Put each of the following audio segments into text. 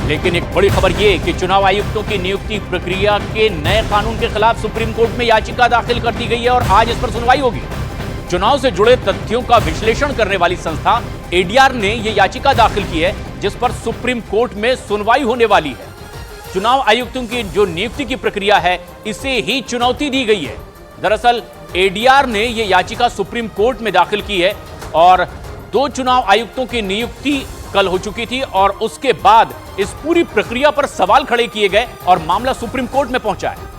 लेकिन एक बड़ी खबर यह कि चुनाव आयुक्तों की नियुक्ति प्रक्रिया के नए कानून के खिलाफ सुप्रीम कोर्ट में याचिका दाखिल कर दी गई है और आज इस पर सुनवाई होगी। चुनाव से जुड़े तथ्यों का विश्लेषण करने वाली संस्था एडीआर ने यह याचिका दाखिल की है, जिस पर सुप्रीम कोर्ट में सुनवाई होने वाली है। चुनाव आयुक्तों की जो नियुक्ति की प्रक्रिया है, इसे ही चुनौती दी गई है। दरअसल एडीआर ने यह याचिका सुप्रीम कोर्ट में दाखिल की है और 2 चुनाव आयुक्तों की नियुक्ति कल हो चुकी थी और उसके बाद इस पूरी प्रक्रिया पर सवाल खड़े किए गए और मामला सुप्रीम कोर्ट में पहुंचा है।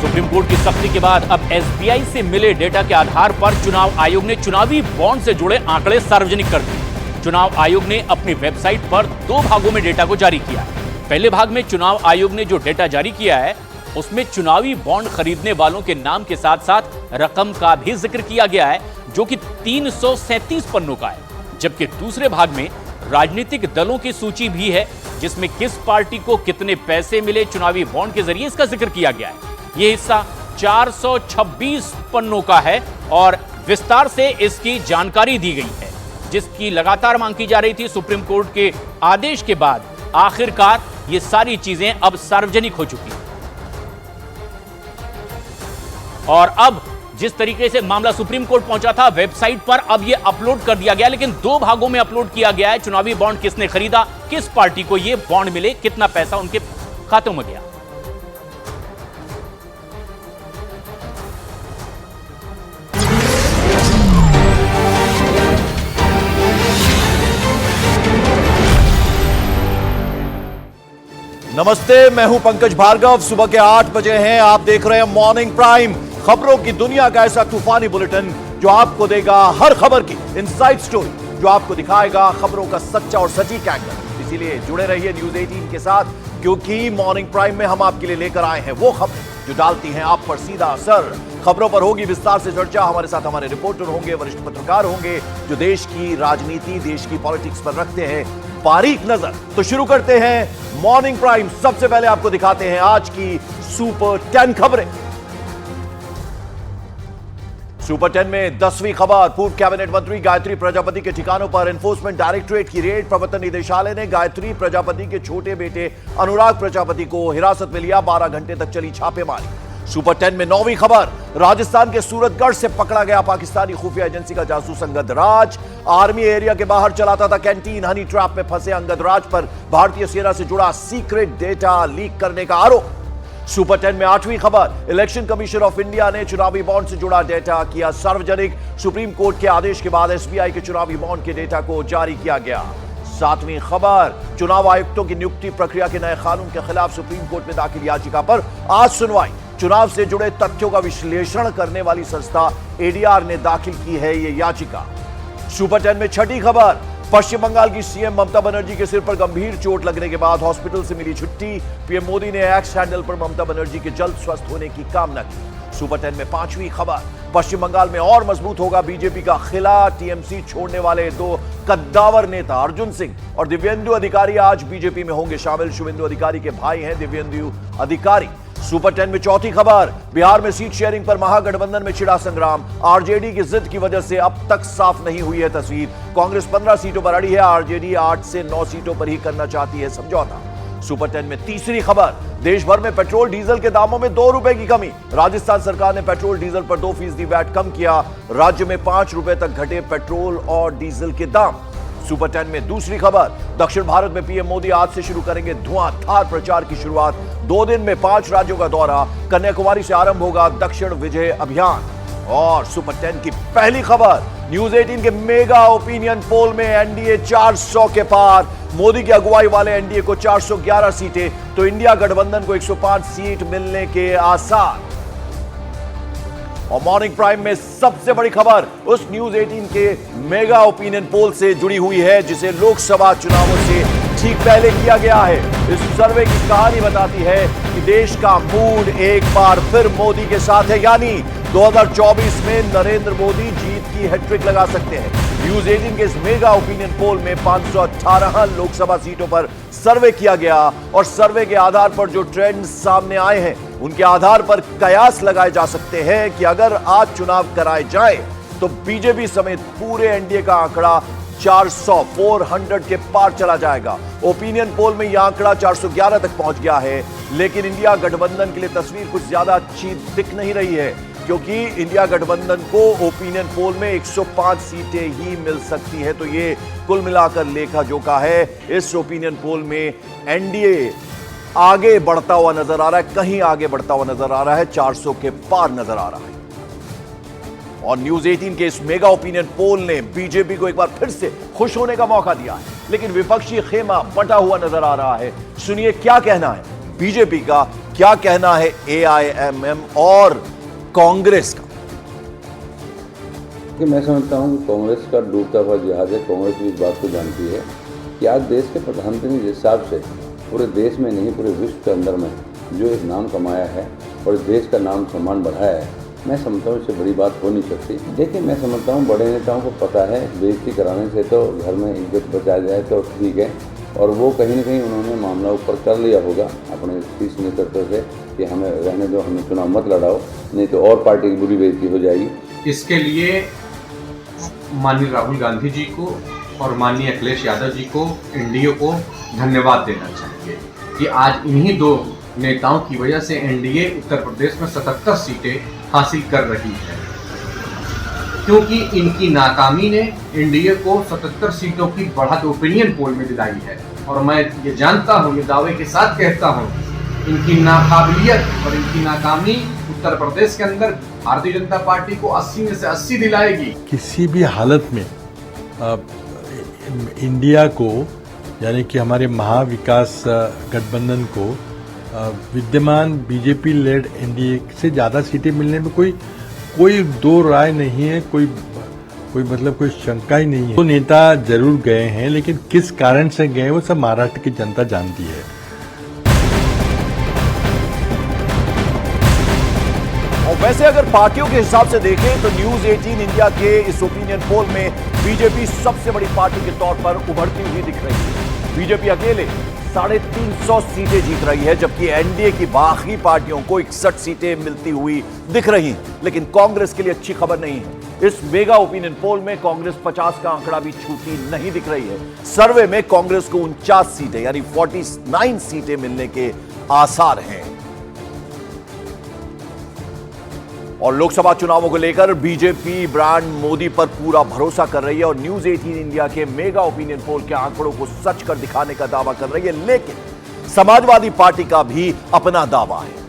सुप्रीम कोर्ट की सख्ती के बाद अब एसबीआई से मिले डेटा के आधार पर चुनाव आयोग ने चुनावी बॉन्ड से जुड़े आंकड़े सार्वजनिक कर दिए। चुनाव आयोग ने अपनी वेबसाइट पर 2 भागों में डेटा को जारी किया। पहले भाग में चुनाव आयोग ने जो डेटा जारी किया है, उसमें चुनावी बॉन्ड खरीदने वालों के नाम के साथ साथ रकम का भी जिक्र किया गया है, जो कि 337 पन्नों का है। जबकि दूसरे भाग में राजनीतिक दलों की सूची भी है, जिसमें किस पार्टी को कितने पैसे मिले चुनावी बॉन्ड के जरिए, इसका जिक्र किया गया है। यह हिस्सा 426 पन्नों का है और विस्तार से इसकी जानकारी दी गई है, जिसकी लगातार मांग की जा रही थी। सुप्रीम कोर्ट के आदेश के बाद आखिरकार ये सारी चीजें अब सार्वजनिक हो चुकी हैं और अब जिस तरीके से मामला सुप्रीम कोर्ट पहुंचा था, वेबसाइट पर अब यह अपलोड कर दिया गया, लेकिन 2 भागों में अपलोड किया गया है। चुनावी बॉन्ड किसने खरीदा, किस पार्टी को यह बॉन्ड मिले, कितना पैसा उनके खातों में गया। नमस्ते, मैं हूं पंकज भार्गव। सुबह के 8 बजे हैं, आप देख रहे हैं मॉर्निंग प्राइम, खबरों की दुनिया का ऐसा तूफानी बुलेटिन जो आपको देगा हर खबर की इनसाइड स्टोरी, जो आपको दिखाएगा खबरों का सच्चा और सटीक एंगल। इसीलिए जुड़े रहिए न्यूज 18 के साथ, क्योंकि मॉर्निंग प्राइम में हम आपके लिए लेकर आए हैं वो खबरें जो डालती हैं आप पर सीधा असर। खबरों पर होगी विस्तार से चर्चा। हमारे साथ हमारे रिपोर्टर होंगे, वरिष्ठ पत्रकार होंगे, जो देश की राजनीति, देश की पॉलिटिक्स पर रखते हैं बारीक नजर। तो शुरू करते हैं मॉर्निंग प्राइम। सबसे पहले आपको दिखाते हैं आज की सुपर 10 खबरें। सुपर 10 में 10वीं खबर, पूर्व कैबिनेट मंत्री गायत्री प्रजापति के ठिकानों पर एनफोर्समेंट डायरेक्टोरेट की रेड। प्रवर्तन निदेशालय ने गायत्री प्रजापति के छोटे बेटे अनुराग प्रजापति को हिरासत में लिया। 12 घंटे तक चली छापेमारी। सुपर 10 में 9वीं खबर, राजस्थान के सूरतगढ़ से पकड़ा गया पाकिस्तानी खुफिया एजेंसी का जासूस अंगद राज। आर्मी एरिया के बाहर चलाता था कैंटीन। हनी ट्रैप में फंसे अंगद राज पर भारतीय सेना से जुड़ा सीक्रेट डेटा लीक करने का आरोप। सुपर 10 में 8वीं खबर, इलेक्शन कमीशन ऑफ इंडिया ने चुनावी बॉन्ड से जुड़ा डेटा किया सार्वजनिक। सुप्रीम कोर्ट के आदेश के बाद एसबीआई के चुनावी बॉन्ड के डेटा को जारी किया गया। 7वीं खबर, चुनाव आयुक्तों की नियुक्ति प्रक्रिया के नए कानून के खिलाफ सुप्रीम कोर्ट में दाखिल याचिका पर आज सुनवाई। चुनाव से जुड़े तथ्यों का विश्लेषण करने वाली संस्था एडीआर ने दाखिल की है यह याचिका। सुपर 10 में 6ठी खबर, पश्चिम बंगाल की सीएम ममता बनर्जी के सिर पर गंभीर चोट लगने के बाद हॉस्पिटल से मिली छुट्टी। पीएम मोदी ने एक्स हैंडल पर ममता बनर्जी के जल्द स्वस्थ होने की कामना की। सुपर 10 में 5वीं खबर, पश्चिम बंगाल में और मजबूत होगा बीजेपी का खिला। टीएमसी छोड़ने वाले 2 कद्दावर नेता अर्जुन सिंह और दिव्येंदु अधिकारी आज बीजेपी में होंगे शामिल। शुभेंदु अधिकारी के भाई हैं दिव्येंदु अधिकारी। सुपर 10 में 4थी खबर, बिहार में सीट शेयरिंग पर महागठबंधन में छिड़ा संग्राम। आरजेडी की जिद की वजह से अब तक साफ नहीं हुई है तस्वीर। कांग्रेस 15 सीटों पर अड़ी है, आरजेडी 8 से 9 सीटों पर ही करना चाहती है समझौता। सुपर 10 में तीसरी खबर, देश भर में पेट्रोल डीजल के दामों में 2 रुपए की कमी। राजस्थान सरकार ने पेट्रोल डीजल पर 2% वैट कम किया। राज्य में 5 रुपए तक घटे पेट्रोल और डीजल के दाम। सुपर 10 में दूसरी खबर, दक्षिण भारत में पीएम मोदी आज से शुरू करेंगे धुआंधार प्रचार की शुरुआत। 2 दिन में 5 राज्यों का दौरा। कन्याकुमारी से आरंभ होगा दक्षिण विजय अभियान। और सुपर 10 की पहली खबर, न्यूज 18 के मेगा ओपिनियन पोल में एनडीए 400 के पार। मोदी की अगुवाई वाले एनडीए को 411 सीटें, तो इंडिया गठबंधन को 105 सीट मिलने के आसार। और मॉर्निंग प्राइम में सबसे बड़ी खबर उस न्यूज 18 के मेगा ओपिनियन पोल से जुड़ी हुई है, जिसे लोकसभा चुनावों से ठीक पहले किया गया है। इस सर्वे की कहानी बताती है कि देश का मूड एक बार फिर मोदी के साथ है, यानी 2024 में नरेंद्र मोदी जीत की हैट्रिक लगा सकते हैं। न्यूज 18 के इस मेगा ओपिनियन पोल में 518 लोकसभा सीटों पर सर्वे किया गया और सर्वे के आधार पर जो ट्रेंड सामने आए हैं उनके आधार पर कयास लगाए जा सकते हैं कि अगर आज चुनाव कराए जाए तो बीजेपी समेत पूरे एनडीए का आंकड़ा 400 के पार चला जाएगा। ओपिनियन पोल में यह आंकड़ा 411 तक पहुंच गया है, लेकिन इंडिया गठबंधन के लिए तस्वीर कुछ ज्यादा अच्छी दिख नहीं रही है, क्योंकि इंडिया गठबंधन को ओपिनियन पोल में 105 सीटें ही मिल सकती है। तो ये कुल मिलाकर लेखा जोखा है। इस ओपिनियन पोल में एनडीए आगे बढ़ता हुआ नजर आ रहा है, कहीं आगे बढ़ता हुआ नजर आ रहा है, 400 के पार नजर आ रहा है। और न्यूज 18 के इस मेगा ओपिनियन पोल ने बीजेपी को एक बार फिर से खुश होने का मौका दिया है, लेकिन विपक्षी खेमा बटा हुआ नजर आ रहा है। सुनिए क्या कहना है बीजेपी का, क्या कहना है एआईएमएम और कांग्रेस का। कि मैं समझता हूं कि कांग्रेस का डूबता हुआ जहाज है। कांग्रेस भी इस बात को जानती है कि आज देश के प्रधानमंत्री जिस हिसाब से पूरे देश में नहीं पूरे विश्व के अंदर में जो एक नाम कमाया है और इस देश का नाम सम्मान बढ़ाया है, मैं समझता हूँ इससे बड़ी बात हो नहीं सकती। देखिए, मैं समझता हूँ बड़े नेताओं को पता है बेइज्जती कराने से तो घर में इज्जत बचा जाए तो ठीक है, और वो कहीं ना कहीं उन्होंने मामला ऊपर कर लिया होगा अपने शीर्ष नेतृत्व से कि हमें रहने दो, हमें चुनाव मत लड़ाओ, नहीं तो और पार्टी की बुरी बेइज्जती हो जाएगी। इसके लिए माननीय राहुल गांधी जी को और माननीय अखिलेश यादव जी को, एनडीए को धन्यवाद देना चाहिए कि आज इन्हीं दो नेताओं की वजह से एनडीए उत्तर प्रदेश में 77 सीटें हासिल कर रही है, क्योंकि इनकी नाकामी ने एनडीए को 77 सीटों की बढ़त ओपिनियन पोल में दिलाई है। और मैं ये जानता हूँ, ये दावे के साथ कहता हूँ, इनकी नाकाबिलियत और इनकी नाकामी उत्तर प्रदेश के अंदर भारतीय जनता पार्टी को 80 में से 80 दिलाएगी। किसी भी हालत में इंडिया को, यानी कि हमारे महाविकास गठबंधन को विद्यमान बीजेपी लेड एनडीए से ज्यादा सीटें मिलने में कोई दो राय नहीं है, कोई मतलब कोई शंका ही नहीं है। वो नेता जरूर गए हैं, लेकिन किस कारण से गए वो सब महाराष्ट्र की जनता जानती है। और वैसे अगर पार्टियों के हिसाब से देखें तो न्यूज 18 इंडिया के इस ओपिनियन पोल में बीजेपी सबसे बड़ी पार्टी के तौर पर उभरती हुई दिख रही है। बीजेपी अकेले 350 सीटें जीत रही है, जबकि एनडीए की बाकी पार्टियों को 61 सीटें मिलती हुई दिख रही हैं। लेकिन कांग्रेस के लिए अच्छी खबर नहीं है। इस मेगा ओपिनियन पोल में कांग्रेस 50 का आंकड़ा भी छूती नहीं दिख रही है। सर्वे में कांग्रेस को 49 सीटें यानी 49 सीटें मिलने के आसार हैं। और लोकसभा चुनावों को लेकर बीजेपी ब्रांड मोदी पर पूरा भरोसा कर रही है और न्यूज 18 इंडिया के मेगा ओपिनियन पोल के आंकड़ों को सच कर दिखाने का दावा कर रही है, लेकिन समाजवादी पार्टी का भी अपना दावा है।